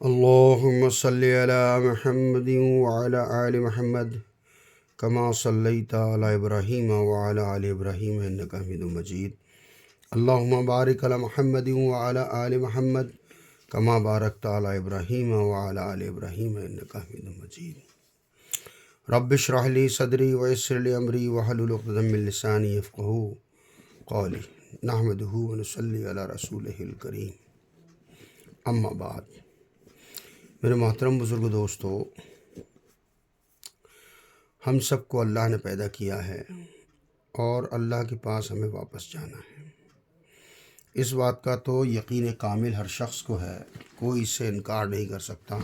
اللهم صل على محمد وعلى آل محمد كما صليت على إبراهيم وعلى آل إبراهيم إنك حميد مجيد. اللهم بارك على محمد وعلى آل محمد كما باركت على إبراهيم وعلى آل إبراهيم إنك حميد مجيد. رب اشرح لي صدري ويسر لي أمري واحلل عقدة من لساني يفقهوا قولي. نحمده ونصلي على رسوله الكريم. اما بعد. میرے محترم بزرگ دوستو، ہم سب کو اللہ نے پیدا کیا ہے اور اللہ کے پاس ہمیں واپس جانا ہے. اس بات کا تو یقین کامل ہر شخص کو ہے، کوئی اس سے انکار نہیں کر سکتا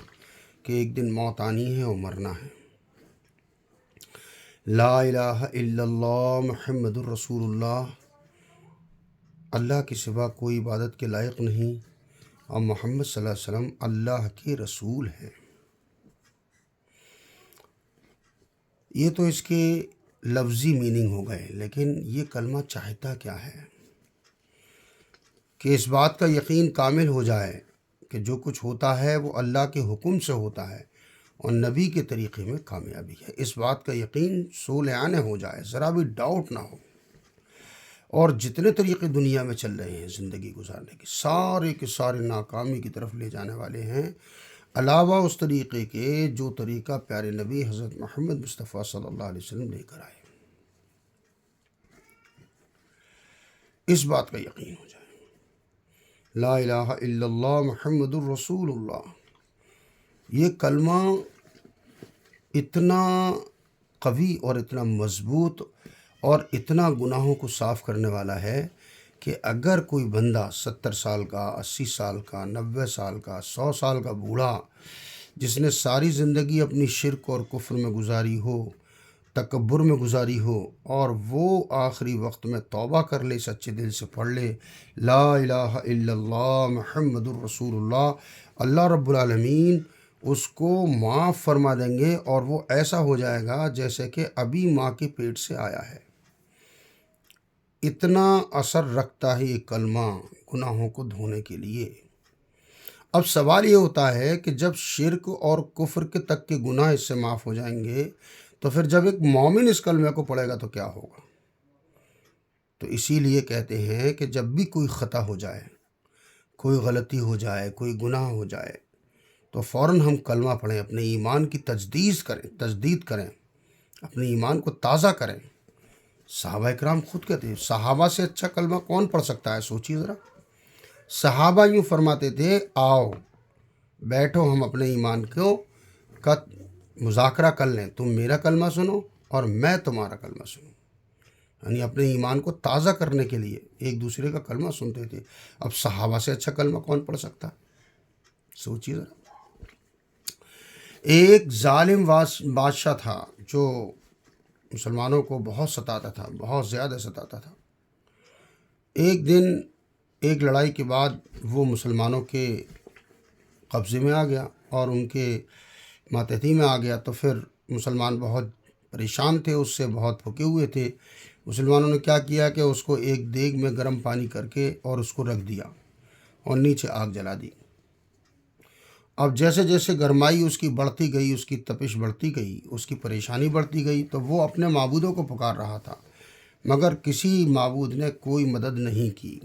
کہ ایک دن موت آنی ہے اور مرنا ہے. لا الہ الا اللہ محمد الرسول اللہ، اللہ کے سوا کوئی عبادت کے لائق نہیں اور محمد صلی اللہ علیہ وسلم اللہ کے رسول ہیں. یہ تو اس کے لفظی میننگ ہو گئے، لیکن یہ کلمہ چاہتا کیا ہے؟ کہ اس بات کا یقین کامل ہو جائے کہ جو کچھ ہوتا ہے وہ اللہ کے حکم سے ہوتا ہے اور نبی کے طریقے میں کامیابی ہے. اس بات کا یقین صولحانہ ہو جائے، ذرا بھی ڈاؤٹ نہ ہو. اور جتنے طریقے دنیا میں چل رہے ہیں زندگی گزارنے کے سارے ناکامی کی طرف لے جانے والے ہیں، علاوہ اس طریقے کے جو طریقہ پیارے نبی حضرت محمد مصطفیٰ صلی اللہ علیہ وسلم لے کر آئے. اس بات کا یقین ہو جائے. لا الہ الا اللہ محمد الرسول اللہ، یہ کلمہ اتنا قوی اور اتنا مضبوط اور اتنا گناہوں کو صاف کرنے والا ہے کہ اگر کوئی بندہ 70 سال کا، 80 سال کا، 90 سال کا، 100 سال کا بوڑھا جس نے ساری زندگی اپنی شرک اور کفر میں گزاری ہو، تکبر میں گزاری ہو، اور وہ آخری وقت میں توبہ کر لے، سچے دل سے پڑھ لے لا الہ الا اللہ محمد الرسول اللہ، اللہ رب العالمین اس کو معاف فرما دیں گے اور وہ ایسا ہو جائے گا جیسے کہ ابھی ماں کے پیٹ سے آیا ہے. اتنا اثر رکھتا ہے یہ کلمہ گناہوں کو دھونے کے لیے. اب سوال یہ ہوتا ہے کہ جب شرک اور کفر کے تک کے گناہ اس سے معاف ہو جائیں گے تو پھر جب ایک مومن اس کلمے کو پڑھے گا تو کیا ہوگا؟ تو اسی لیے کہتے ہیں کہ جب بھی کوئی خطا ہو جائے، کوئی غلطی ہو جائے، کوئی گناہ ہو جائے تو فوراً ہم کلمہ پڑھیں، اپنے ایمان کی تجدید کریں، اپنے ایمان کو تازہ کریں. صحابہ اکرام خود کہتے ہیں صحابہ سے اچھا کلمہ کون پڑھ سکتا ہے؟ سوچیے ذرا. صحابہ یوں فرماتے تھے، آؤ بیٹھو ہم اپنے ایمان کا مذاکرہ کر لیں، تم میرا کلمہ سنو اور میں تمہارا کلمہ سنوں. یعنی اپنے ایمان کو تازہ کرنے کے لیے ایک دوسرے کا کلمہ سنتے تھے. اب صحابہ سے اچھا کلمہ کون پڑھ سکتا؟ سوچیے ذرا. ایک ظالم بادشاہ تھا جو مسلمانوں کو بہت ستاتا تھا، بہت زیادہ ستاتا تھا. ایک دن ایک لڑائی کے بعد وہ مسلمانوں کے قبضے میں آ گیا اور ان کے ماتحتی میں آ گیا. تو پھر مسلمان بہت پریشان تھے، اس سے بہت پھکے ہوئے تھے. مسلمانوں نے کیا کیا کہ اس کو ایک دیگ میں گرم پانی کر کے اور اس کو رکھ دیا اور نیچے آگ جلا دی. اب جیسے جیسے گرمائی اس کی بڑھتی گئی، اس کی تپش بڑھتی گئی، اس کی پریشانی بڑھتی گئی، تو وہ اپنے معبودوں کو پکار رہا تھا مگر کسی معبود نے کوئی مدد نہیں کی.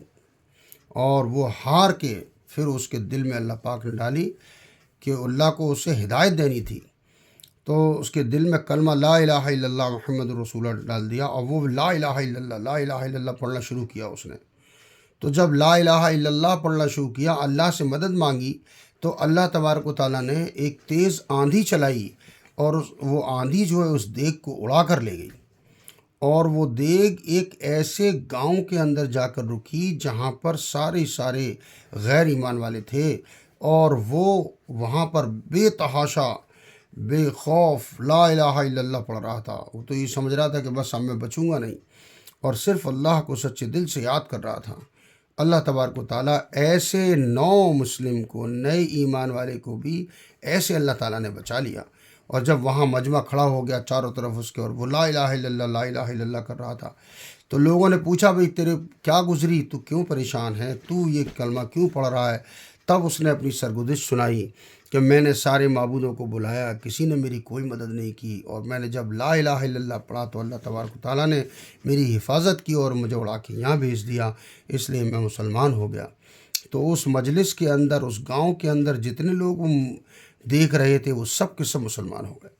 اور وہ ہار کے پھر اس کے دل میں اللہ پاک نے ڈالی کہ اللہ کو اسے ہدایت دینی تھی. تو اس کے دل میں کلمہ لا الہ الا اللہ محمد الرسول اللہ ڈال دیا اور وہ لا الہ الا اللہ، لا الہ الا اللہ پڑھنا شروع کیا اس نے. تو جب لا الہ الا اللہ پڑھنا شروع کیا، اللہ سے مدد مانگی، تو اللہ تبارک و تعالیٰ نے ایک تیز آندھی چلائی اور وہ آندھی جو ہے اس دیگ کو اڑا کر لے گئی. اور وہ دیگ ایک ایسے گاؤں کے اندر جا کر رکی جہاں پر سارے غیر ایمان والے تھے، اور وہ وہاں پر بے تحاشا بے خوف لا الہ الا اللہ پڑھ رہا تھا. وہ تو یہ سمجھ رہا تھا کہ بس اب میں بچوں گا نہیں، اور صرف اللہ کو سچے دل سے یاد کر رہا تھا. اللہ تبارک و تعالیٰ ایسے نو مسلم کو، نئے ایمان والے کو بھی ایسے اللہ تعالیٰ نے بچا لیا. اور جب وہاں مجمع کھڑا ہو گیا چاروں طرف اس کے، اور وہ لا الہ الا اللہ لا الہ الا اللہ کر رہا تھا، تو لوگوں نے پوچھا بھئی تیرے کیا گزری، تو کیوں پریشان ہے، تو یہ کلمہ کیوں پڑھ رہا ہے؟ تب اس نے اپنی سرگزشت سنائی کہ میں نے سارے معبودوں کو بلایا، کسی نے میری کوئی مدد نہیں کی، اور میں نے جب لا الہ الا اللہ پڑھا تو اللہ تبارک و تعالیٰ نے میری حفاظت کی اور مجھے اڑا کے یہاں بھیج دیا، اس لیے میں مسلمان ہو گیا۔ تو اس مجلس کے اندر، اس گاؤں کے اندر جتنے لوگ دیکھ رہے تھے وہ سب کے سب مسلمان ہو گئے۔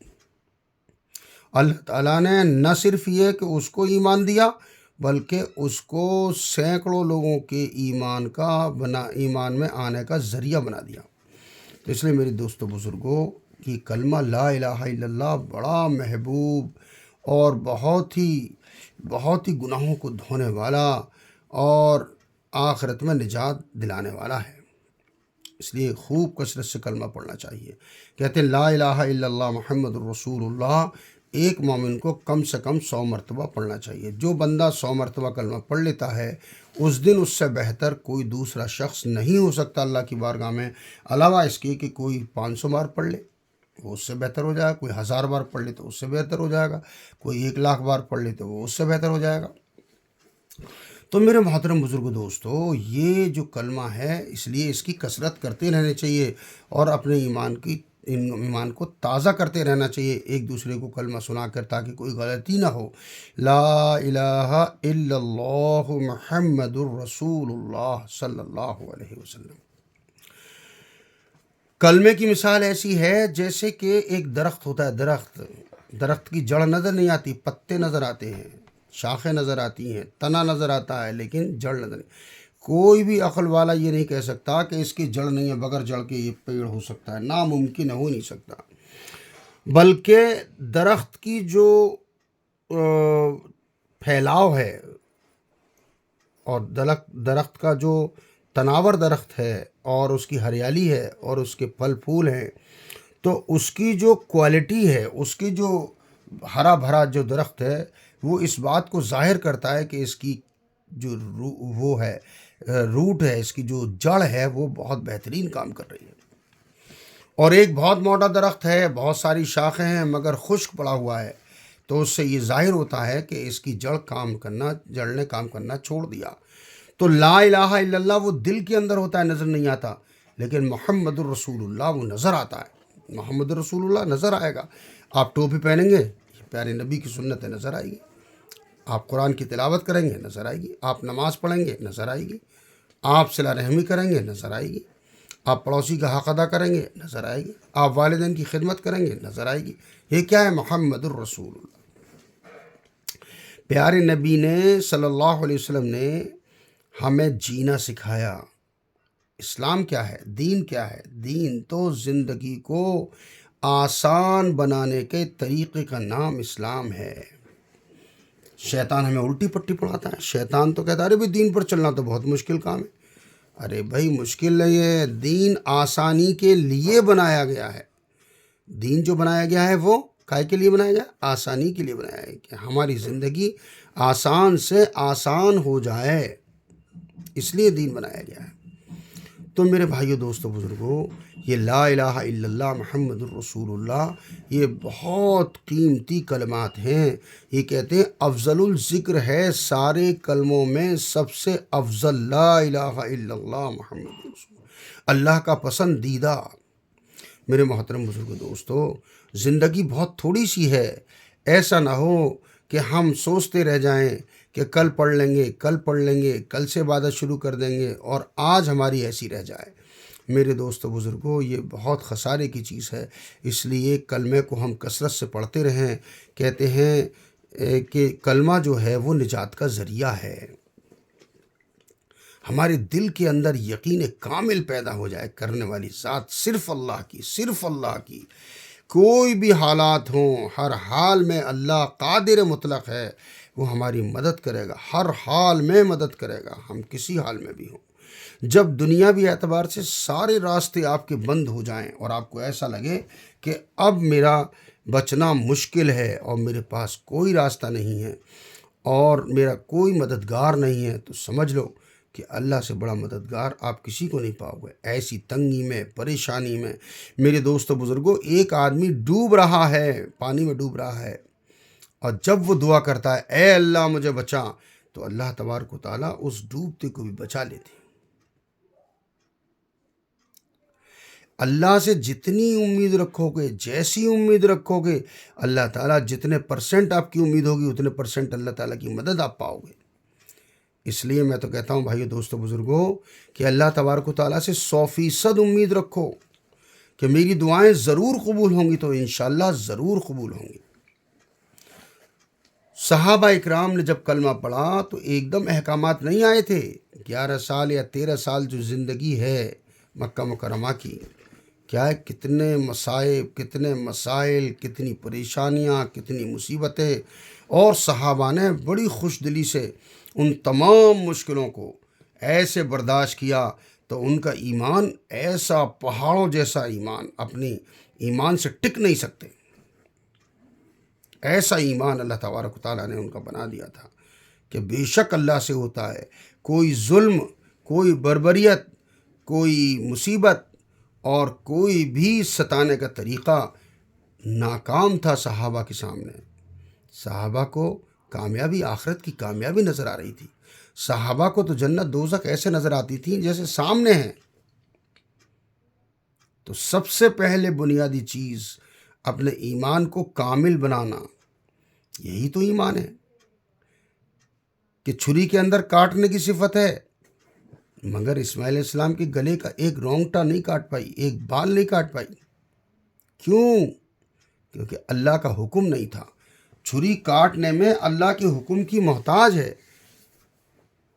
اللہ تعالیٰ نے نہ صرف یہ کہ اس کو ایمان دیا، بلکہ اس کو سینکڑوں لوگوں کے ایمان میں آنے کا ذریعہ بنا دیا۔ تو اس لیے میرے دوستو بزرگوں کی کلمہ لا الہ الا اللہ بڑا محبوب اور بہت ہی گناہوں کو دھونے والا اور آخرت میں نجات دلانے والا ہے۔ اس لیے خوب کثرت سے کلمہ پڑھنا چاہیے۔ کہتے ہیں لا الہ الا اللہ محمد الرسول اللہ ایک مومن کو کم سے کم 100 مرتبہ پڑھنا چاہیے۔ جو بندہ 100 مرتبہ کلمہ پڑھ لیتا ہے، اس دن اس سے بہتر کوئی دوسرا شخص نہیں ہو سکتا اللہ کی بارگاہ میں، علاوہ اس کے کہ کوئی 500 بار پڑھ لے وہ اس سے بہتر ہو جائے گا، کوئی 1000 بار پڑھ لے تو اس سے بہتر ہو جائے گا، کوئی 1,00,000 بار پڑھ لے تو وہ اس سے بہتر ہو جائے گا۔ تو میرے محترم بزرگ دوستو، یہ جو کلمہ ہے اس لیے اس کی کثرت کرتے رہنے چاہیے اور اپنے ایمان کو تازہ کرتے رہنا چاہیے، ایک دوسرے کو کلمہ سنا کر، تاکہ کوئی غلطی نہ ہو۔ لا الہ الا اللہ محمد الرسول اللہ صلی اللہ علیہ وسلم۔ کلمے کی مثال ایسی ہے جیسے کہ ایک درخت ہوتا ہے، درخت کی جڑ نظر نہیں آتی، پتے نظر آتے ہیں، شاخیں نظر آتی ہیں، تنا نظر آتا ہے، لیکن جڑ نظر نہیں۔ کوئی بھی عقل والا یہ نہیں کہہ سکتا کہ اس کی جڑ نہیں ہے، بغیر جڑ کے یہ پیڑ ہو سکتا ہے، ناممکن ہے، ہو نہیں سکتا۔ بلکہ درخت کی جو پھیلاؤ ہے اور درخت کا جو تناور درخت ہے اور اس کی ہریالی ہے اور اس کے پھل پھول ہیں، تو اس کی جو کوالٹی ہے، اس کی جو ہرا بھرا جو درخت ہے، وہ اس بات کو ظاہر کرتا ہے کہ اس کی جو روٹ ہے، اس کی جو جڑ ہے وہ بہت بہترین کام کر رہی ہے۔ اور ایک بہت موٹا درخت ہے، بہت ساری شاخیں ہیں مگر خشک پڑا ہوا ہے، تو اس سے یہ ظاہر ہوتا ہے کہ اس کی جڑ نے کام کرنا چھوڑ دیا۔ تو لا الہ الا اللہ وہ دل کے اندر ہوتا ہے، نظر نہیں آتا، لیکن محمد الرسول اللہ وہ نظر آتا ہے۔ محمد الرسول اللہ نظر آئے گا۔ آپ ٹوپی پہنیں گے، پیارے نبی کی سنت ہے، نظر آئے گی۔ آپ قرآن کی تلاوت کریں گے، نظر آئے گی۔ آپ نماز پڑھیں گے، نظر آئے گی۔ آپ صلہ رحمی کریں گے، نظر آئے گی۔ آپ پڑوسی کا حق ادا کریں گے، نظر آئے گی۔ آپ والدین کی خدمت کریں گے، نظر آئے گی۔ یہ کیا ہے؟ محمد الرسول اللہ۔ پیارے نبی نے صلی اللہ علیہ وسلم نے ہمیں جینا سکھایا۔ اسلام کیا ہے؟ دین کیا ہے؟ دین تو زندگی کو آسان بنانے کے طریقے کا نام اسلام ہے۔ شیطان ہمیں الٹی پٹی پڑھاتا ہے۔ شیطان تو کہتا ہے ارے بھائی دین پر چلنا تو بہت مشکل کام ہے۔ ارے بھائی مشکل نہیں ہے، دین آسانی کے لیے بنایا گیا ہے۔ دین جو بنایا گیا ہے وہ کائے کے لیے بنایا گیا؟ آسانی کے لیے بنایا ہے، کہ ہماری زندگی آسان سے آسان ہو جائے، اس لیے دین بنایا گیا ہے۔ تو میرے بھائیو، دوستو، بزرگوں، یہ لا الہ الا اللہ محمد الرسول اللہ یہ بہت قیمتی کلمات ہیں۔ یہ کہتے ہیں افضل الذکر ہے، سارے کلموں میں سب سے افضل لا الہ الا اللہ محمد رسول اللہ کا پسندیدہ۔ میرے محترم بزرگوں، دوستو، زندگی بہت تھوڑی سی ہے۔ ایسا نہ ہو کہ ہم سوچتے رہ جائیں کہ کل پڑھ لیں گے، کل پڑھ لیں گے، کل سے عبادت شروع کر دیں گے، اور آج ہماری ایسی رہ جائے۔ میرے دوستو بزرگوں، یہ بہت خسارے کی چیز ہے۔ اس لیے کلمے کو ہم کثرت سے پڑھتے رہیں۔ کہتے ہیں کہ کلمہ جو ہے وہ نجات کا ذریعہ ہے۔ ہمارے دل کے اندر یقین کامل پیدا ہو جائے، کرنے والی ذات صرف اللہ کی، صرف اللہ کی۔ کوئی بھی حالات ہوں، ہر حال میں اللہ قادر مطلق ہے، وہ ہماری مدد کرے گا، ہر حال میں مدد کرے گا، ہم کسی حال میں بھی ہوں۔ جب دنیاوی اعتبار سے سارے راستے آپ کے بند ہو جائیں اور آپ کو ایسا لگے کہ اب میرا بچنا مشکل ہے اور میرے پاس کوئی راستہ نہیں ہے اور میرا کوئی مددگار نہیں ہے، تو سمجھ لو کہ اللہ سے بڑا مددگار آپ کسی کو نہیں پاؤ گے۔ ایسی تنگی میں، پریشانی میں، میرے دوستو بزرگوں، ایک آدمی ڈوب رہا ہے، پانی میں ڈوب رہا ہے، اور جب وہ دعا کرتا ہے اے اللہ مجھے بچا، تو اللہ تبارک و تعالیٰ اس ڈوبتے کو بھی بچا لیتے ہیں۔ اللہ سے جتنی امید رکھو گے، جیسی امید رکھو گے، اللہ تعالیٰ جتنے پرسنٹ آپ کی امید ہوگی اتنے پرسنٹ اللہ تعالیٰ کی مدد آپ پاؤ گے۔ اس لیے میں تو کہتا ہوں بھائیو، دوستو، بزرگوں، کہ اللہ تبارک و تعالیٰ سے 100% امید رکھو کہ میری دعائیں ضرور قبول ہوں گی، تو انشاءاللہ ضرور قبول ہوں گی۔ صحابہ اکرام نے جب کلمہ پڑھا تو ایک دم احکامات نہیں آئے تھے۔ 11 سال یا 13 سال جو زندگی ہے مکہ مکرمہ کی، کیا ہے، کتنے مصائب، کتنے مسائل، کتنی پریشانیاں، کتنی مصیبتیں، اور صحابہ نے بڑی خوش دلی سے ان تمام مشکلوں کو ایسے برداشت کیا، تو ان کا ایمان ایسا پہاڑوں جیسا ایمان، اپنی ایمان سے ٹک نہیں سکتے، ایسا ایمان اللہ تبارک و تعالیٰ نے ان کا بنا دیا تھا کہ بے شک اللہ سے ہوتا ہے، کوئی ظلم، کوئی بربریت، کوئی مصیبت اور کوئی بھی ستانے کا طریقہ ناکام تھا صحابہ کے سامنے۔ صحابہ کو کامیابی، آخرت کی کامیابی نظر آ رہی تھی۔ صحابہ کو تو جنت دوزخ ایسے نظر آتی تھی جیسے سامنے ہیں۔ تو سب سے پہلے بنیادی چیز اپنے ایمان کو کامل بنانا، یہی تو ایمان ہے۔ کہ چھری کے اندر کاٹنے کی صفت ہے، مگر اسماعیل علیہ السلام کے گلے کا ایک رونگٹا نہیں کاٹ پائی، ایک بال نہیں کاٹ پائی۔ کیوں؟ کیونکہ اللہ کا حکم نہیں تھا۔ چھری کاٹنے میں اللہ کے حکم کی محتاج ہے۔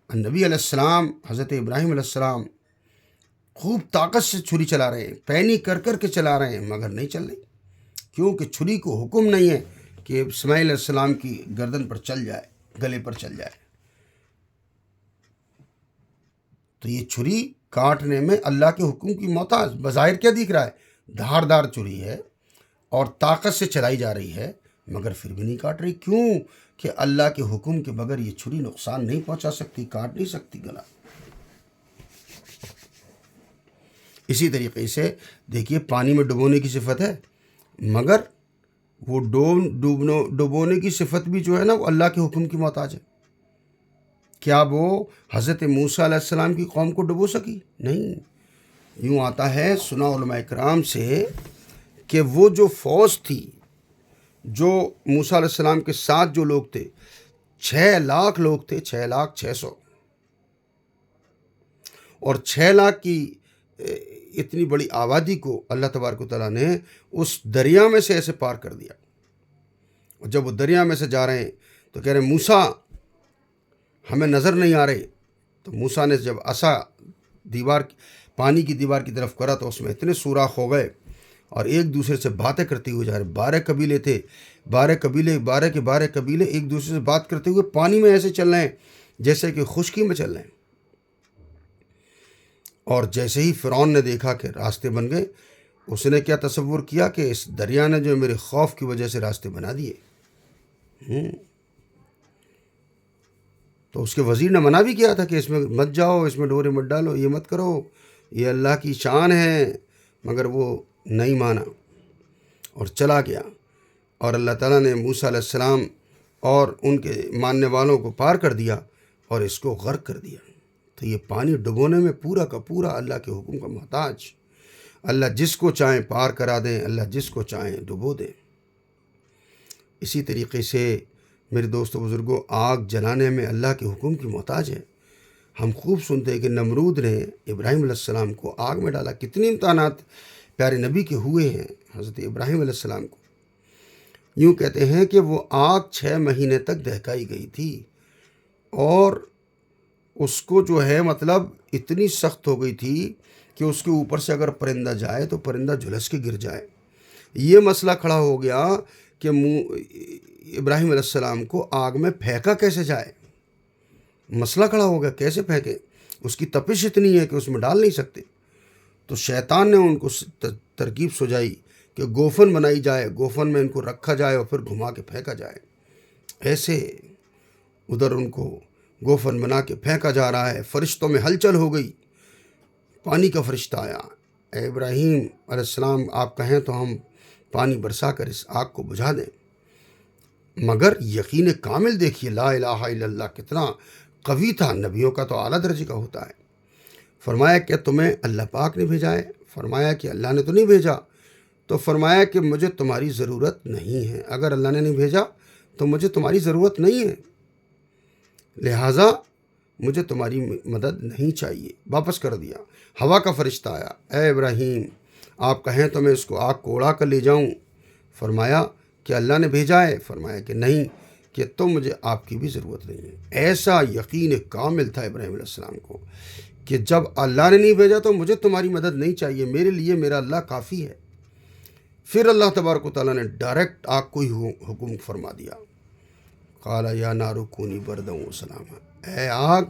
نبی علیہ السلام، حضرت ابراہیم علیہ السلام خوب طاقت سے چھری چلا رہے ہیں، پینی کر کر کے چلا رہے ہیں، مگر نہیں چل رہی، کیونکہ چھری کو حکم نہیں ہے کہ اسماعیل علیہ السلام کی گردن پر چل جائے، گلے پر چل جائے۔ تو یہ چھری کاٹنے میں اللہ کے حکم کی محتاج، بظاہر کیا دکھ رہا ہے، دھاردار چھری ہے اور طاقت سے چلائی جا رہی ہے، مگر پھر بھی نہیں کاٹ رہی۔ کیوں؟ کہ اللہ کے حکم کے بغیر یہ چھری نقصان نہیں پہنچا سکتی، کاٹ نہیں سکتی گلا۔ اسی طریقے سے دیکھیے، پانی میں ڈبونے کی صفت ہے، مگر وہ ڈبونے کی صفت بھی جو ہے نا، وہ اللہ کے حکم کی محتاج ہے۔ کیا وہ حضرت موسیٰ علیہ السلام کی قوم کو ڈبو سکی؟ نہیں۔ یوں آتا ہے، سنا علماء کرام سے، کہ وہ جو فوج تھی، جو موسیٰ علیہ السلام کے ساتھ جو لوگ تھے، 6 لاکھ لوگ تھے، 6,06,000، اور 6 لاکھ کی اتنی بڑی آبادی کو اللہ تبارک و تعالیٰ نے اس دریا میں سے ایسے پار کر دیا۔ اور جب وہ دریا میں سے جا رہے ہیں تو کہہ رہے ہیں، موسیٰ ہمیں نظر نہیں آ رہے۔ تو موسیٰ نے جب عصا پانی کی دیوار کی طرف کرا تو اس میں اتنے سوراخ ہو گئے، اور ایک دوسرے سے باتیں کرتے ہوئے جا رہے۔ 12 قبیلے تھے، 12 قبیلے ایک دوسرے سے بات کرتے ہوئے پانی میں ایسے چل رہے ہیں جیسے کہ خشکی میں چل رہے ہیں۔ اور جیسے ہی فرعون نے دیکھا کہ راستے بن گئے، اس نے کیا تصور کیا کہ اس دریا نے جو میرے خوف کی وجہ سے راستے بنا دیے۔ تو اس کے وزیر نے منع بھی کیا تھا کہ اس میں مت جاؤ، اس میں ڈورے مت ڈالو، یہ مت کرو، یہ اللہ کی شان ہے، مگر وہ نہیں مانا اور چلا گیا۔ اور اللہ تعالیٰ نے موسیٰ علیہ السلام اور ان کے ماننے والوں کو پار کر دیا اور اس کو غرق کر دیا۔ تو یہ پانی ڈبونے میں پورا کا پورا اللہ کے حکم کا محتاج۔ اللہ جس کو چاہیں پار کرا دیں، اللہ جس کو چاہیں ڈبو دیں۔ اسی طریقے سے میرے دوستو بزرگوں، آگ جلانے میں اللہ کے حکم کی محتاج ہے۔ ہم خوب سنتے ہیں کہ نمرود نے ابراہیم علیہ السلام کو آگ میں ڈالا۔ کتنی امتحانات پیارے نبی کے ہوئے ہیں حضرت ابراہیم علیہ السلام کو۔ یوں کہتے ہیں کہ وہ آگ 6 مہینے تک دہکائی گئی تھی، اور اس کو جو ہے مطلب اتنی سخت ہو گئی تھی کہ اس کے اوپر سے اگر پرندہ جائے تو پرندہ جھلس کے گر جائے۔ یہ مسئلہ کھڑا ہو گیا کہ ابراہیم علیہ السلام کو آگ میں پھینکا کیسے جائے۔ مسئلہ کھڑا ہو گیا، کیسے پھینکے، اس کی تپش اتنی ہے کہ اس میں ڈال نہیں سکتے۔ تو شیطان نے ان کو ترکیب سجائی کہ گوفن بنائی جائے، گوفن میں ان کو رکھا جائے اور پھر گھما کے پھینکا جائے۔ ایسے ادھر ان کو گوفن بنا کے پھینکا جا رہا ہے۔ فرشتوں میں ہلچل ہو گئی، پانی کا فرشتہ آیا، اے ابراہیم علیہ السلام، آپ کہیں تو ہم پانی برسا کر اس آگ کو بجھا دیں۔ مگر یقین کامل دیکھیے، لا الہ الا اللہ کتنا قوی تھا۔ نبیوں کا تو اعلیٰ درجے کا ہوتا ہے۔ فرمایا کہ تمہیں اللہ پاک نے بھیجا ہے؟ فرمایا کہ اللہ نے تو نہیں بھیجا، تو فرمایا کہ مجھے تمہاری ضرورت نہیں ہے، اگر اللہ نے نہیں بھیجا تو مجھے تمہاری ضرورت نہیں ہے، لہٰذا مجھے تمہاری مدد نہیں چاہیے، واپس کر دیا۔ ہوا کا فرشتہ آیا، اے ابراہیم آپ کہیں تو میں اس کو آگ کو اڑا کر لے جاؤں؟ فرمایا کہ اللہ نے بھیجا ہے؟ فرمایا کہ نہیں، کہ تو مجھے آپ کی بھی ضرورت نہیں ہے۔ ایسا یقین کامل تھا ابراہیم علیہ السلام کو کہ جب اللہ نے نہیں بھیجا تو مجھے تمہاری مدد نہیں چاہیے، میرے لیے میرا اللہ کافی ہے۔ پھر اللہ تبارک و تعالیٰ نے ڈائریکٹ آگ کو ہی حکم فرما دیا، قال یا نار کونی بردا و سلاما، اے آگ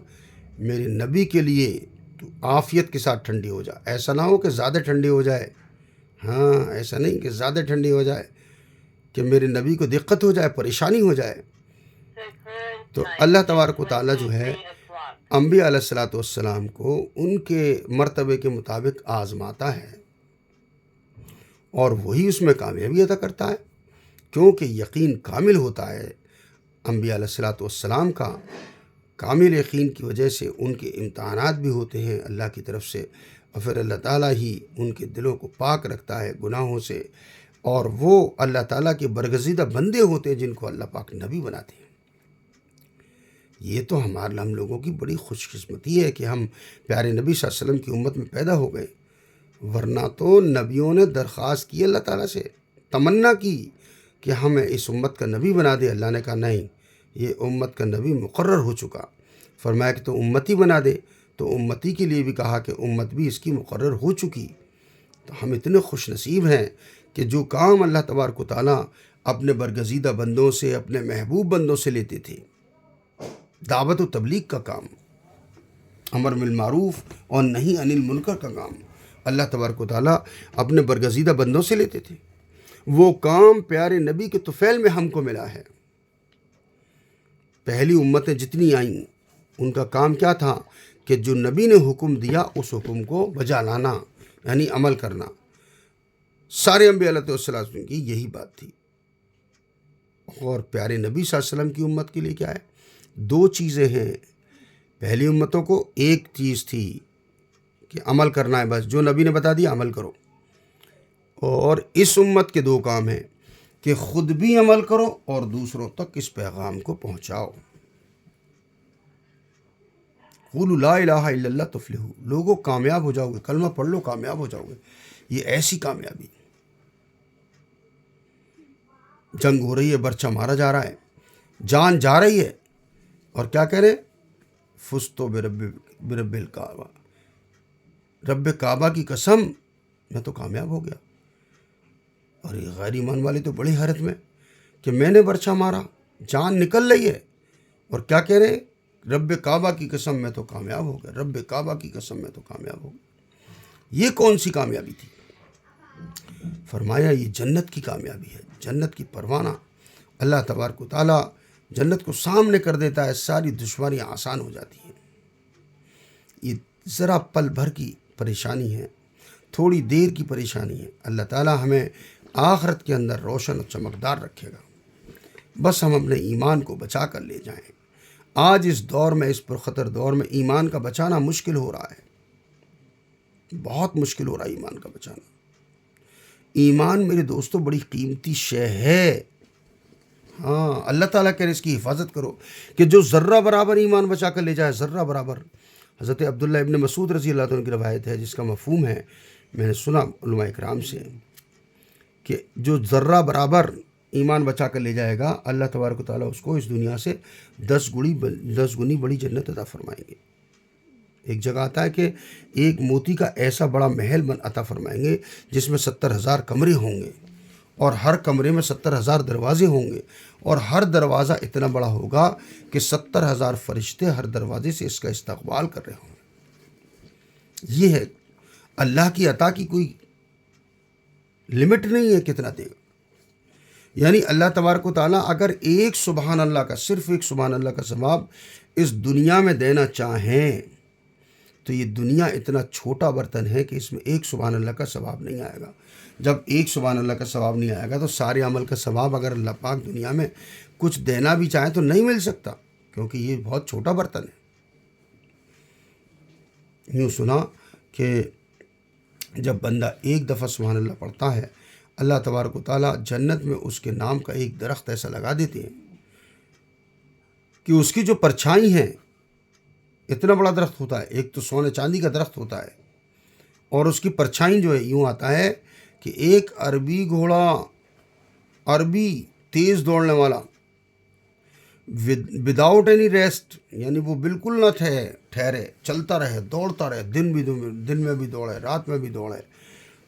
میرے نبی کے لیے تو عافیت کے ساتھ ٹھنڈی ہو جا، ایسا نہ ہو کہ زیادہ ٹھنڈی ہو جائے، ہاں ایسا نہیں کہ زیادہ ٹھنڈی ہو جائے کہ میرے نبی کو دقت ہو جائے، پریشانی ہو جائے۔ تو اللہ تبارک و تعالیٰ جو ہے انبیاء علیہ الصلاۃ والسلام کو ان کے مرتبے کے مطابق آزماتا ہے، اور وہی اس میں کامیابی عطا کرتا ہے، کیونکہ یقین کامل ہوتا ہے انبیاء علیہ الصلاۃ والسلام کا۔ کامل یقین کی وجہ سے ان کے امتحانات بھی ہوتے ہیں اللہ کی طرف سے، اور پھر اللہ تعالیٰ ہی ان کے دلوں کو پاک رکھتا ہے گناہوں سے، اور وہ اللہ تعالیٰ کے برگزیدہ بندے ہوتے ہیں جن کو اللہ پاک نبی بناتے ہیں۔ یہ تو ہم لوگوں کی بڑی خوش قسمتی ہے کہ ہم پیارے نبی صلی اللہ علیہ وسلم کی امت میں پیدا ہو گئے، ورنہ تو نبیوں نے درخواست کی اللہ تعالیٰ سے، تمنا کی کہ ہمیں اس امت کا نبی بنا دے۔ اللہ نے کہا نہیں، یہ امت کا نبی مقرر ہو چکا۔ فرمایا کہ تو امتی بنا دے، تو امتی کے لیے بھی کہا کہ امت بھی اس کی مقرر ہو چکی۔ تو ہم اتنے خوش نصیب ہیں کہ جو کام اللہ تبارک و تعالیٰ اپنے برگزیدہ بندوں سے، اپنے محبوب بندوں سے لیتے تھے، دعوت و تبلیغ کا کام، امر بالمعروف اور نہی عن المنکر کا کام، اللہ تبارک و تعالیٰ اپنے برگزیدہ بندوں سے لیتے تھے، وہ کام پیارے نبی کے طفیل میں ہم کو ملا ہے۔ پہلی امتیں جتنی آئیں ان کا کام کیا تھا کہ جو نبی نے حکم دیا اس حکم کو بجا لانا، یعنی عمل کرنا۔ سارے انبیاء علیہ السلام کی یہی بات تھی، اور پیارے نبی صلی اللہ علیہ وسلم کی امت کے لیے کیا ہے؟ دو چیزیں ہیں۔ پہلی امتوں کو ایک چیز تھی کہ عمل کرنا ہے، بس جو نبی نے بتا دیا عمل کرو، اور اس امت کے دو کام ہیں کہ خود بھی عمل کرو اور دوسروں تک اس پیغام کو پہنچاؤ۔ قولوا لا الہ الا اللہ تفلحوا، لوگوں کامیاب ہو جاؤ گے، کلمہ پڑھ لو کامیاب ہو جاؤ گے۔ یہ ایسی کامیابی، جنگ ہو رہی ہے، برچہ مارا جا رہا ہے، جان جا رہی ہے، اور کیا کہہ رہے؟ فزتو برب الکعبہ، رب کعبہ کی قسم میں تو کامیاب ہو گیا۔ اور یہ غیر ایمان والے تو بڑی حیرت میں کہ میں نے برچہ مارا، جان نکل رہی ہے، اور کیا کہہ رہے ہیں؟ رب کعبہ کی قسم میں تو کامیاب ہو گیا، رب کعبہ کی قسم میں تو کامیاب ہو گیا۔ یہ کون سی کامیابی تھی؟ فرمایا یہ جنت کی کامیابی ہے، جنت کی پروانہ۔ اللہ تبارک و تعالیٰ جنت کو سامنے کر دیتا ہے، ساری دشواریاں آسان ہو جاتی ہیں۔ یہ ذرا پل بھر کی پریشانی ہے، تھوڑی دیر کی پریشانی ہے، اللہ تعالیٰ ہمیں آخرت کے اندر روشن اور چمکدار رکھے گا، بس ہم اپنے ایمان کو بچا کر لے جائیں۔ آج اس دور میں، اس پرخطر دور میں ایمان کا بچانا مشکل ہو رہا ہے، بہت مشکل ہو رہا ہے ایمان کا بچانا۔ ایمان میرے دوستوں بڑی قیمتی شے ہے، ہاں اللہ تعالیٰ کہہ رہے اس کی حفاظت کرو، کہ جو ذرہ برابر ایمان بچا کر لے جائے، ذرہ برابر۔ حضرت عبداللہ ابن مسعود رضی اللہ عنہ کی روایت ہے، جس کا مفہوم ہے، میں نے سنا علماء اکرام سے، کہ جو ذرہ برابر ایمان بچا کر لے جائے گا، اللہ تبارک و تعالیٰ اس کو اس دنیا سے 10 گنی بڑی جنت عطا فرمائیں گے۔ ایک جگہ آتا ہے کہ ایک موتی کا ایسا بڑا محل عطا فرمائیں گے جس میں 70,000 کمرے ہوں گے، اور ہر کمرے میں 70,000 دروازے ہوں گے، اور ہر دروازہ اتنا بڑا ہوگا کہ 70,000 فرشتے ہر دروازے سے اس کا استقبال کر رہے ہوں گے۔ یہ ہے اللہ کی عطا کی کوئی لمٹ نہیں ہے کتنا دے گا۔ یعنی اللہ تبارک و تعالیٰ اگر ایک سبحان اللہ کا، صرف ایک سبحان اللہ کا ثواب اس دنیا میں دینا چاہیں تو یہ دنیا اتنا چھوٹا برتن ہے کہ اس میں ایک سبحان اللہ کا ثواب نہیں آئے گا۔ جب ایک سبحان اللہ کا ثواب نہیں آئے گا تو سارے عمل کا ثواب اگر اللہ پاک دنیا میں کچھ دینا بھی چاہیں تو نہیں مل سکتا، کیونکہ یہ بہت چھوٹا برتن ہے۔ یوں سنا کہ جب بندہ ایک دفعہ سبحان اللہ پڑھتا ہے، اللہ تبارک و تعالیٰ جنت میں اس کے نام کا ایک درخت ایسا لگا دیتے ہیں کہ اس کی جو پرچھائی ہیں، اتنا بڑا درخت ہوتا ہے، ایک تو سونے چاندی کا درخت ہوتا ہے، اور اس کی پرچھائی جو ہے یوں آتا ہے کہ ایک عربی گھوڑا، عربی تیز دوڑنے والا، وداؤٹ اینی ریسٹ، یعنی وہ بالکل نہ ٹھہرے، چلتا رہے، دوڑتا رہے، دن میں بھی دوڑے، رات میں بھی دوڑے،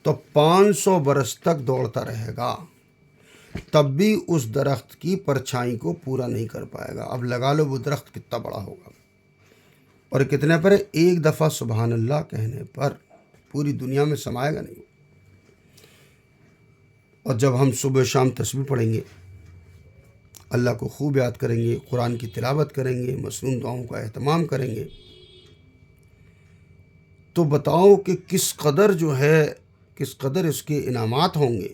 تو 500 برس تک دوڑتا رہے گا، تب بھی اس درخت کی پرچھائی کو پورا نہیں کر پائے گا۔ اب لگا لو وہ درخت کتنا بڑا ہوگا، اور کتنے پر ہے؟ ایک دفعہ سبحان اللہ کہنے پر پوری دنیا میں سمائے گا نہیں۔ اور جب ہم صبح شام تسبیح پڑھیں گے، اللہ کو خوب یاد کریں گے، قرآن کی تلاوت کریں گے، مسنون دعاؤں کا اہتمام کریں گے، تو بتاؤ کہ کس قدر جو ہے، کس قدر اس کے انعامات ہوں گے،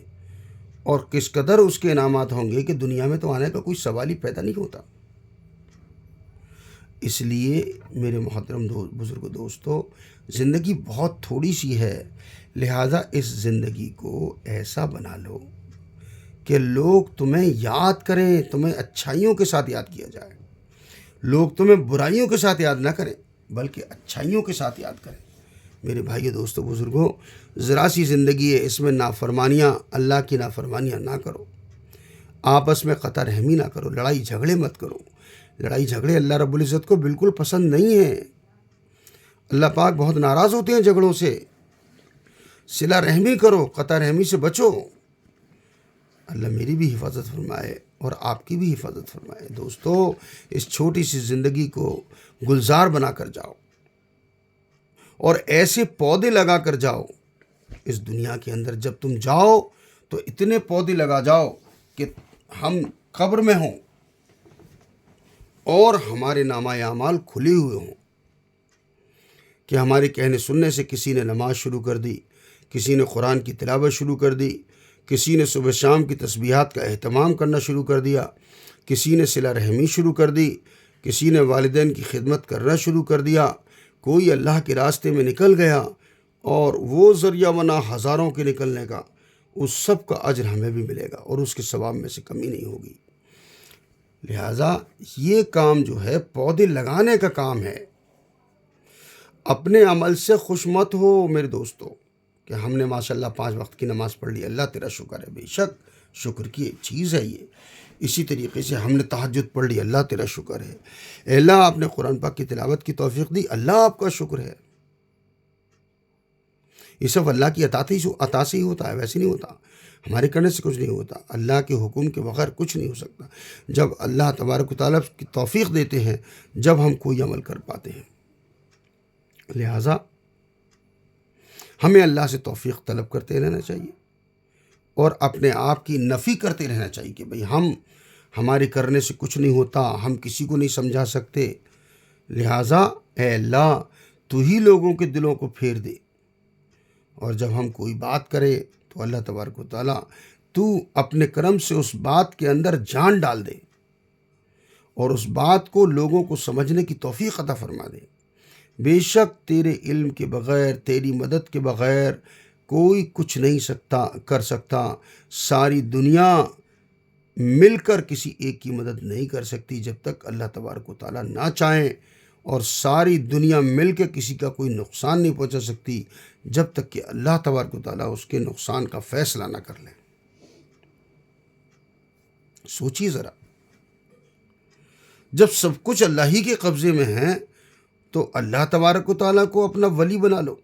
اور کس قدر اس کے انعامات ہوں گے کہ دنیا میں تو آنے کا کوئی سوال ہی پیدا نہیں ہوتا۔ اس لیے میرے محترم بزرگ دوستو، زندگی بہت تھوڑی سی ہے، لہٰذا اس زندگی کو ایسا بنا لو کہ لوگ تمہیں یاد کریں، تمہیں اچھائیوں کے ساتھ یاد کیا جائے، لوگ تمہیں برائیوں کے ساتھ یاد نہ کریں بلکہ اچھائیوں کے ساتھ یاد کریں۔ میرے بھائیو، دوستو، بزرگوں، ذرا سی زندگی ہے، اس میں نافرمانیاں، اللہ کی نافرمانیاں نہ کرو، آپس میں قطع رحمی نہ کرو، لڑائی جھگڑے مت کرو۔ لڑائی جھگڑے اللہ رب العزت کو بالکل پسند نہیں ہیں، اللہ پاک بہت ناراض ہوتے ہیں جھگڑوں سے۔ صلہ رحمی کرو، قطع رحمی سے بچو، اللہ میری بھی حفاظت فرمائے اور آپ کی بھی حفاظت فرمائے۔ دوستو، اس چھوٹی سی زندگی کو گلزار بنا کر جاؤ، اور ایسے پودے لگا کر جاؤ اس دنیا کے اندر۔ جب تم جاؤ تو اتنے پودے لگا جاؤ کہ ہم قبر میں ہوں اور ہمارے نامہ اعمال کھلے ہوئے ہوں، کہ ہمارے کہنے سننے سے کسی نے نماز شروع کر دی، کسی نے قرآن کی تلاوت شروع کر دی، کسی نے صبح شام کی تسبیحات کا اہتمام کرنا شروع کر دیا، کسی نے صلہ رحمی شروع کر دی، کسی نے والدین کی خدمت کرنا شروع کر دیا، کوئی اللہ کے راستے میں نکل گیا، اور وہ ذریعہ بنا ہزاروں کے نکلنے کا، اس سب کا اجر ہمیں بھی ملے گا اور اس کے ثواب میں سے کمی نہیں ہوگی۔ لہٰذا یہ کام جو ہے پودے لگانے کا کام ہے۔ اپنے عمل سے خوش مت ہو میرے دوستو کہ ہم نے ماشاءاللہ 5 وقت کی نماز پڑھ لی، اللہ تیرا شکر ہے۔ بے شک شکر کی ایک چیز ہے یہ۔ اسی طریقے سے ہم نے تہجد پڑھ لی، اللہ تیرا شکر ہے۔ اے اللہ، آپ نے قرآن پاک کی تلاوت کی توفیق دی، اللہ آپ کا شکر ہے۔ یہ سب اللہ کی عطا سے ہی ہوتا ہے، ویسے نہیں ہوتا، ہمارے کرنے سے کچھ نہیں ہوتا۔ اللہ کے حکم کے بغیر کچھ نہیں ہو سکتا۔ جب اللہ تبارک و تعالیٰ کی توفیق دیتے ہیں، جب ہم کوئی عمل کر پاتے ہیں۔ لہٰذا ہمیں اللہ سے توفیق طلب کرتے رہنا چاہیے، اور اپنے آپ کی نفی کرتے رہنا چاہیے کہ بھئی ہمارے کرنے سے کچھ نہیں ہوتا، ہم کسی کو نہیں سمجھا سکتے۔ لہٰذا اے اللہ، تو ہی لوگوں کے دلوں کو پھیر دے، اور جب ہم کوئی بات کرے تو اللہ تبارک و تعالیٰ تو اپنے کرم سے اس بات کے اندر جان ڈال دے، اور اس بات کو لوگوں کو سمجھنے کی توفیق عطا فرما دے۔ بے شک تیرے علم کے بغیر، تیری مدد کے بغیر کوئی کچھ نہیں کر سکتا۔ ساری دنیا مل کر کسی ایک کی مدد نہیں کر سکتی جب تک اللہ تبارک و تعالیٰ نہ چاہیں، اور ساری دنیا مل کے کسی کا کوئی نقصان نہیں پہنچا سکتی جب تک کہ اللہ تبارک و تعالیٰ اس کے نقصان کا فیصلہ نہ کر لے۔ سوچیے ذرا، جب سب کچھ اللہ ہی کے قبضے میں ہے تو اللہ تبارک و تعالیٰ کو اپنا ولی بنا لو،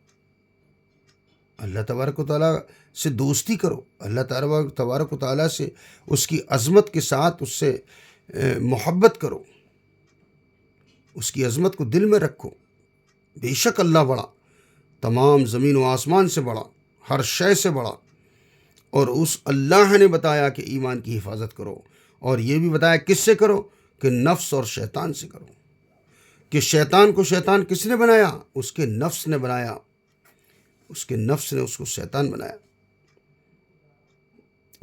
اللہ تبارک و تعالیٰ سے دوستی کرو، اللہ تبارک و تعالیٰ سے اس کی عظمت کے ساتھ اس سے محبت کرو، اس کی عظمت کو دل میں رکھو۔ بے شک اللہ بڑا، تمام زمین و آسمان سے بڑا، ہر شے سے بڑا، اور اس اللہ نے بتایا کہ ایمان کی حفاظت کرو، اور یہ بھی بتایا کس سے کرو، کہ نفس اور شیطان سے کرو۔ کہ شیطان کو شیطان کس نے بنایا؟ اس کے نفس نے بنایا، اس کے نفس نے اس کو شیطان بنایا،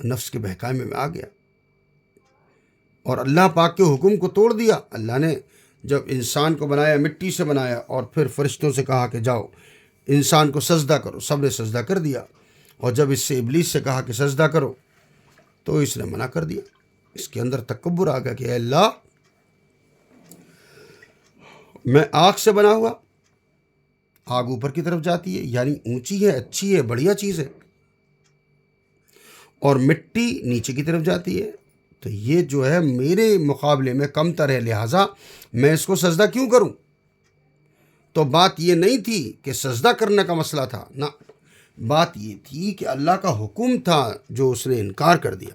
نفس کے بہکاوے میں آ گیا اور اللہ پاک کے حکم کو توڑ دیا۔ اللہ نے جب انسان کو بنایا، مٹی سے بنایا، اور پھر فرشتوں سے کہا کہ جاؤ انسان کو سجدہ کرو، سب نے سجدہ کر دیا، اور جب اس سے ابلیس سے کہا کہ سجدہ کرو تو اس نے منع کر دیا۔ اس کے اندر تکبر آ گیا کہ اے اللہ، میں آگ سے بنا ہوا، آگ اوپر کی طرف جاتی ہے، یعنی اونچی ہے، اچھی ہے، بڑھیا چیز ہے، اور مٹی نیچے کی طرف جاتی ہے، تو یہ جو ہے میرے مقابلے میں کم تر ہے، لہٰذا میں اس کو سجدہ کیوں کروں؟ تو بات یہ نہیں تھی کہ سجدہ کرنے کا مسئلہ تھا، نہ، بات یہ تھی کہ اللہ کا حکم تھا جو اس نے انکار کر دیا۔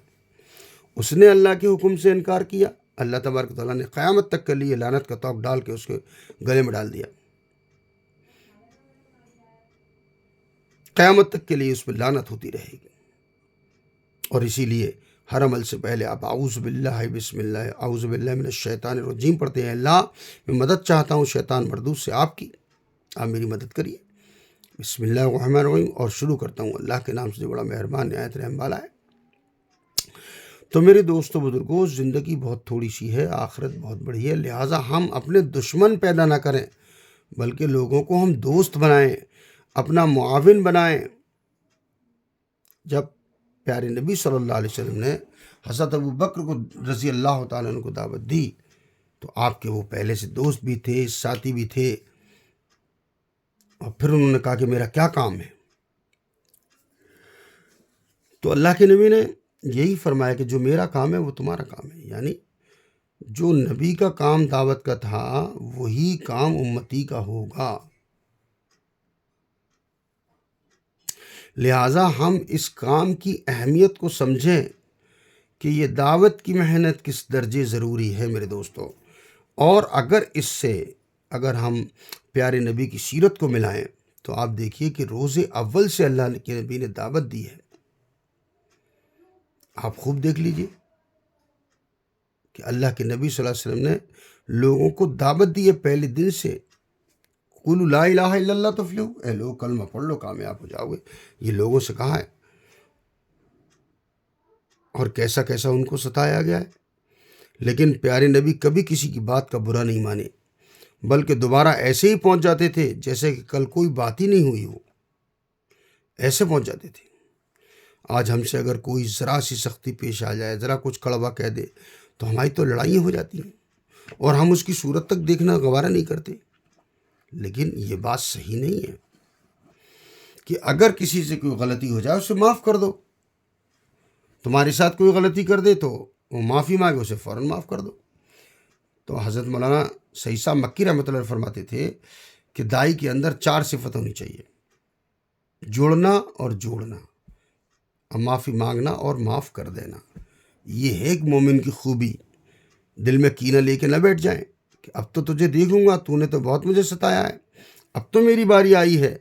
اس نے اللہ کے حکم سے انکار کیا، اللہ تبارک تعالیٰ نے قیامت تک کے لیے لعنت کا طوق ڈال کے اس کے گلے میں ڈال دیا، قیامت تک کے لیے اس پہ لعنت ہوتی رہے گی۔ اور اسی لیے ہر عمل سے پہلے آپ اعوذ باللہ بسم اللہ اعوذ باللہ من الشیطان الرجیم پڑھتے ہیں، اللہ میں مدد چاہتا ہوں شیطان مردود سے آپ کی، آپ میری مدد کریے، بسم اللہ الرحمن الرحیم، اور شروع کرتا ہوں اللہ کے نام سے جو بڑا مہربان نہایت رحم والا ہے۔ تو میرے دوستو بزرگوں، زندگی بہت تھوڑی سی ہے، آخرت بہت بڑی ہے، لہٰذا ہم اپنے دشمن پیدا نہ کریں، بلکہ لوگوں کو ہم دوست بنائیں، اپنا معاون بنائیں۔ جب پیارے نبی صلی اللہ علیہ وسلم نے حضرت ابو بکر کو رضی اللہ تعالیٰ عنہ کو دعوت دی تو آپ کے وہ پہلے سے دوست بھی تھے، ساتھی بھی تھے، اور پھر انہوں نے کہا کہ میرا کیا کام ہے؟ تو اللہ کے نبی نے یہی فرمایا کہ جو میرا کام ہے وہ تمہارا کام ہے، یعنی جو نبی کا کام دعوت کا تھا وہی کام امتی کا ہوگا۔ لہٰذا ہم اس کام کی اہمیت کو سمجھیں کہ یہ دعوت کی محنت کس درجے ضروری ہے میرے دوستو، اور اگر ہم پیارے نبی کی سیرت کو ملائیں تو آپ دیکھیے کہ روز اول سے اللہ کے نبی نے دعوت دی ہے۔ آپ خوب دیکھ لیجئے کہ اللہ کے نبی صلی اللہ علیہ وسلم نے لوگوں کو دعوت دی ہے پہلے دن سے، قولوا لا الہ الا اللہ تفلحوا، اے لوگ کلمہ پڑھ لو کامیاب ہو جاؤ گے، یہ لوگوں سے کہا ہے، اور کیسا کیسا ان کو ستایا گیا ہے، لیکن پیارے نبی کبھی کسی کی بات کا برا نہیں مانے، بلکہ دوبارہ ایسے ہی پہنچ جاتے تھے جیسے کہ کل کوئی بات ہی نہیں ہوئی ہو، ایسے پہنچ جاتے تھے۔ آج ہم سے اگر کوئی ذرا سی سختی پیش آ جائے، ذرا کچھ کڑوا کہہ دے تو ہماری تو لڑائیاں ہو جاتی ہیں، اور ہم اس کی صورت تک دیکھنا گوارا نہیں کرتے۔ لیکن یہ بات صحیح نہیں ہے کہ اگر کسی سے کوئی غلطی ہو جائے اسے معاف کر دو، تمہارے ساتھ کوئی غلطی کر دے تو وہ معافی مانگے، اسے فوراً معاف کر دو۔ تو حضرت مولانا سعید صاحب مکی رحمۃ اللہ فرماتے تھے کہ دائی کے اندر 4 صفت ہونی چاہیے: جوڑنا اور جوڑنا، معافی مانگنا اور معاف کر دینا۔ یہ ہے ایک مومن کی خوبی، دل میں کینہ لے کے نہ بیٹھ جائیں کہ اب تو تجھے دیکھوں گا، تو نے تو بہت مجھے ستایا ہے، اب تو میری باری آئی ہے،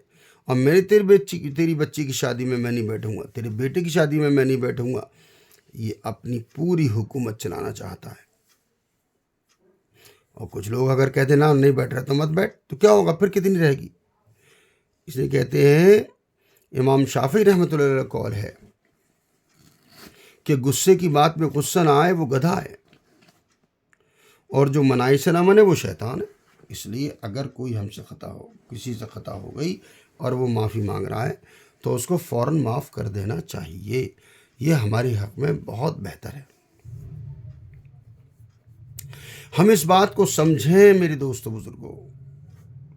اور تیری بچی کی شادی میں میں نہیں بیٹھوں گا، تیرے بیٹے کی شادی میں میں نہیں بیٹھوں گا۔ یہ اپنی پوری حکومت چلانا چاہتا ہے، اور کچھ لوگ اگر کہتے نا نہیں بیٹھ رہا تو مت بیٹھ، تو کیا ہوگا پھر، کتنی رہے گی؟ اس لیے کہتے ہیں، امام شافعی رحمۃ اللہ علیہ کا قول ہے کہ غصے کی بات میں غصہ نہ آئے وہ گدھا ہے، اور جو منائی سے نہ منے وہ شیطان ہے۔ اس لیے اگر کوئی ہم سے خطا ہو، کسی سے خطا ہو گئی اور وہ معافی مانگ رہا ہے تو اس کو فوراً معاف کر دینا چاہیے، یہ ہمارے حق میں بہت بہتر ہے۔ ہم اس بات کو سمجھیں میرے دوستو بزرگوں،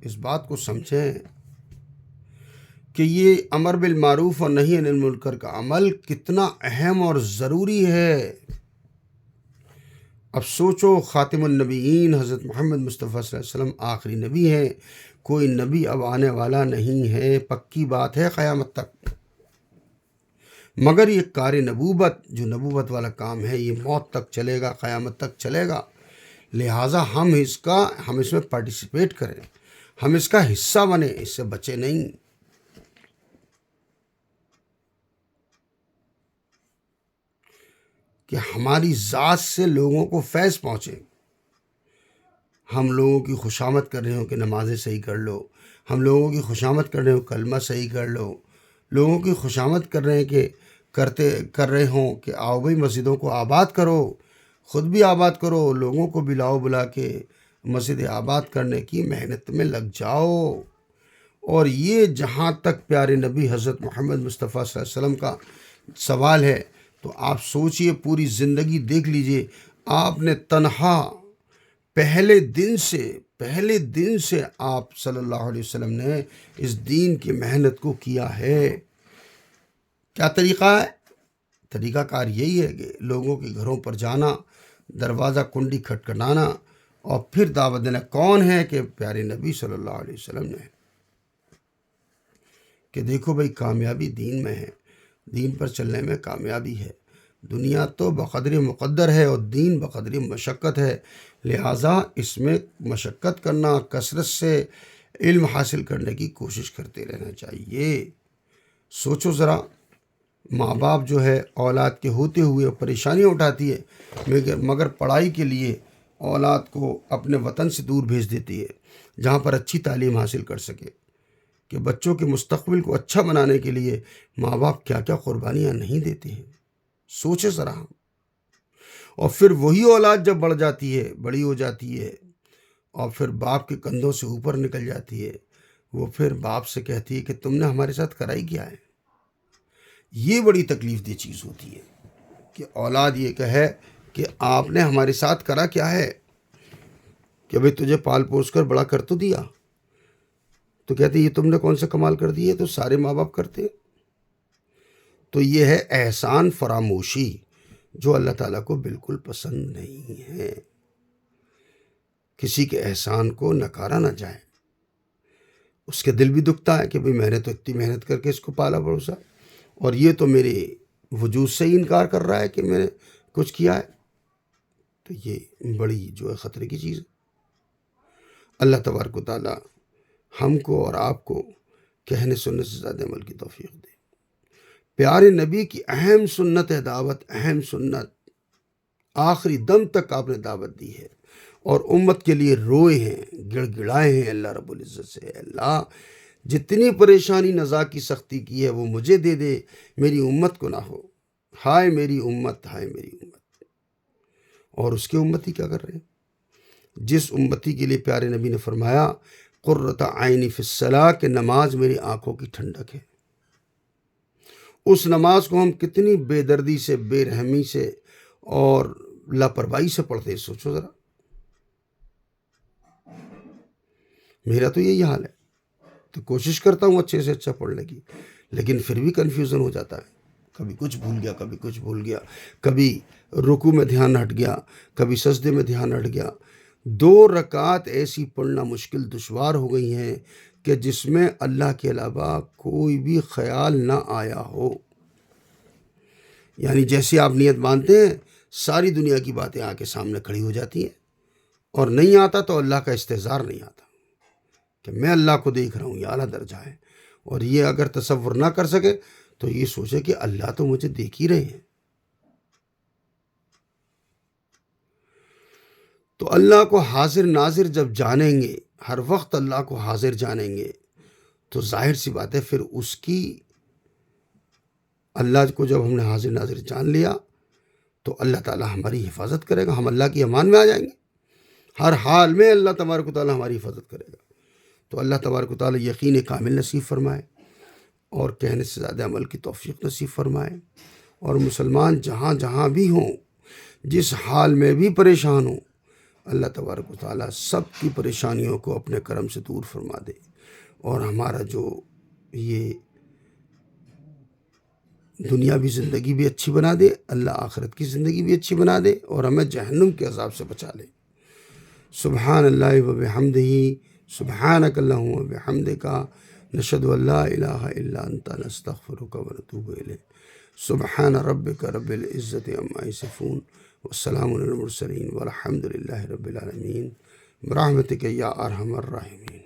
اس بات کو سمجھیں کہ یہ امر بالمعروف اور نہی عن المنکر کا عمل کتنا اہم اور ضروری ہے۔ اب سوچو، خاتم النبیین حضرت محمد مصطفیٰ صلی اللہ علیہ وسلم آخری نبی ہیں، کوئی نبی اب آنے والا نہیں ہے، پکی بات ہے قیامت تک، مگر یہ کار نبوت، جو نبوت والا کام ہے، یہ موت تک چلے گا، قیامت تک چلے گا۔ لہٰذا ہم اس میں پارٹیسپیٹ کریں، ہم اس کا حصہ بنیں، اس سے بچے نہیں۔ کہ ہماری ذات سے لوگوں کو فیض پہنچے، ہم لوگوں کی خوشامد کر رہے ہوں کہ نمازیں صحیح کر لو، ہم لوگوں کی خوشامد کر رہے ہوں کلمہ صحیح کر لو، لوگوں کی خوشامد کر رہے ہیں کہ کر رہے ہوں کہ آؤ بھائی مسجدوں کو آباد کرو، خود بھی آباد کرو، لوگوں کو بھی لاؤ بلا کے مسجد آباد کرنے کی محنت میں لگ جاؤ، اور یہ جہاں تک پیارے نبی حضرت محمد مصطفیٰ صلی اللہ علیہ وسلم کا سوال ہے تو آپ سوچئے، پوری زندگی دیکھ لیجئے، آپ نے تنہا پہلے دن سے آپ صلی اللہ علیہ وسلم نے اس دین کی محنت کو کیا ہے۔ کیا طریقہ ہے؟ طریقہ کار یہی ہے کہ لوگوں کے گھروں پر جانا، دروازہ کنڈی کھٹکھٹانا اور پھر دعوت دینا۔ کون ہے؟ کہ پیارے نبی صلی اللہ علیہ وسلم نے، کہ دیکھو بھائی کامیابی دین میں ہے، دین پر چلنے میں کامیابی ہے۔ دنیا تو بقدر مقدر ہے اور دین بقدر مشقت ہے، لہٰذا اس میں مشقت کرنا، کثرت سے علم حاصل کرنے کی کوشش کرتے رہنا چاہیے۔ سوچو ذرا، ماں باپ جو ہے اولاد کے ہوتے ہوئے پریشانیاں اٹھاتی ہے، مگر پڑھائی کے لیے اولاد کو اپنے وطن سے دور بھیج دیتی ہے جہاں پر اچھی تعلیم حاصل کر سکے، کہ بچوں کے مستقبل کو اچھا بنانے کے لیے ماں باپ کیا کیا قربانیاں نہیں دیتے ہیں۔ سوچے ذرا۔ اور پھر وہی اولاد جب بڑی ہو جاتی ہے اور پھر باپ کے کندھوں سے اوپر نکل جاتی ہے، وہ پھر باپ سے کہتی ہے کہ تم نے ہمارے ساتھ کرائی کیا ہے۔ یہ بڑی تکلیف دہ چیز ہوتی ہے کہ اولاد یہ کہے کہ آپ نے ہمارے ساتھ کرا کیا ہے، کہ بھئی تجھے پال پوس کر بڑا کر تو دیا، تو کہتے یہ تم نے کون سا کمال کر دی ہے، تو سارے ماں باپ کرتے ہیں۔ تو یہ ہے احسان فراموشی، جو اللہ تعالیٰ کو بالکل پسند نہیں ہے۔ کسی کے احسان کو نکارا نہ جائے، اس کے دل بھی دکھتا ہے کہ بھئی میں نے تو اتنی محنت کر کے اس کو پالا پڑوسا اور یہ تو میرے وجود سے ہی انکار کر رہا ہے کہ میں نے کچھ کیا ہے۔ تو یہ بڑی جو ہے خطرے کی چیز ہے۔ اللہ تبارک و تعالیٰ ہم کو اور آپ کو کہنے سننے سے زیادہ عمل کی توفیق دے۔ پیارے نبی کی اہم سنت ہے دعوت، اہم سنت، آخری دم تک آپ نے دعوت دی ہے اور امت کے لیے روئے ہیں، گڑ گڑائے ہیں اللہ رب العزت سے، اللہ جتنی پریشانی نزا کی سختی کی ہے وہ مجھے دے دے، میری امت کو نہ ہو، ہائے میری امت، ہائے میری امت۔ اور اس کے امتی کیا کر رہے ہیں؟ جس امتی کے لیے پیارے نبی نے فرمایا قرۃ عینی فی الصلاۃ، کہ نماز میری آنکھوں کی ٹھنڈک ہے، اس نماز کو ہم کتنی بے دردی سے، بے رحمی سے اور لاپرواہی سے پڑھتے ہیں، سوچو ذرا۔ میرا تو یہی حال ہے، تو کوشش کرتا ہوں اچھے سے اچھا پڑھنے کی، لیکن پھر بھی کنفیوژن ہو جاتا ہے، کبھی کچھ بھول گیا، کبھی کچھ بھول گیا، کبھی رکوع میں دھیان ہٹ گیا، کبھی سجدے میں دھیان ہٹ گیا۔ 2 رکعت ایسی پڑھنا مشکل دشوار ہو گئی ہیں کہ جس میں اللہ کے علاوہ کوئی بھی خیال نہ آیا ہو، یعنی جیسے آپ نیت باندھتے ہیں ساری دنیا کی باتیں آ کے سامنے کھڑی ہو جاتی ہیں، اور نہیں آتا تو اللہ کا استحضار نہیں آتا کہ میں اللہ کو دیکھ رہا ہوں، یہ اعلیٰ درجہ ہے۔ اور یہ اگر تصور نہ کر سکے تو یہ سوچے کہ اللہ تو مجھے دیکھ ہی رہے ہیں۔ تو اللہ کو حاضر ناظر جب جانیں گے، ہر وقت اللہ کو حاضر جانیں گے، تو ظاہر سی بات ہے پھر اس کی، اللہ کو جب ہم نے حاضر ناظر جان لیا تو اللہ تعالیٰ ہماری حفاظت کرے گا، ہم اللہ کی امان میں آ جائیں گے، ہر حال میں اللہ تبارک و تعالیٰ ہماری حفاظت کرے گا۔ تو اللہ تبارک و تعالیٰ یقین کامل نصیب فرمائے اور کہنے سے زیادہ عمل کی توفیق نصیب فرمائے، اور مسلمان جہاں جہاں بھی ہوں، جس حال میں بھی پریشان ہوں، اللہ تبارک و تعالیٰ سب کی پریشانیوں کو اپنے کرم سے دور فرما دے، اور ہمارا جو یہ دنیاوی زندگی بھی اچھی بنا دے، اللہ آخرت کی زندگی بھی اچھی بنا دے، اور ہمیں جہنم کے عذاب سے بچا لے۔ سبحان اللہ و بحمدہ، سبحانک اللہم و بحمدک، نشہد ان لا الہ الا انت، نستغفرک و نتوب الیک۔ سبحان ربک رب العزت عما یصفون، والسلام علی المرسلین، والحمد للہ رب العالمین، برحمتک یا ارحم الراحمین۔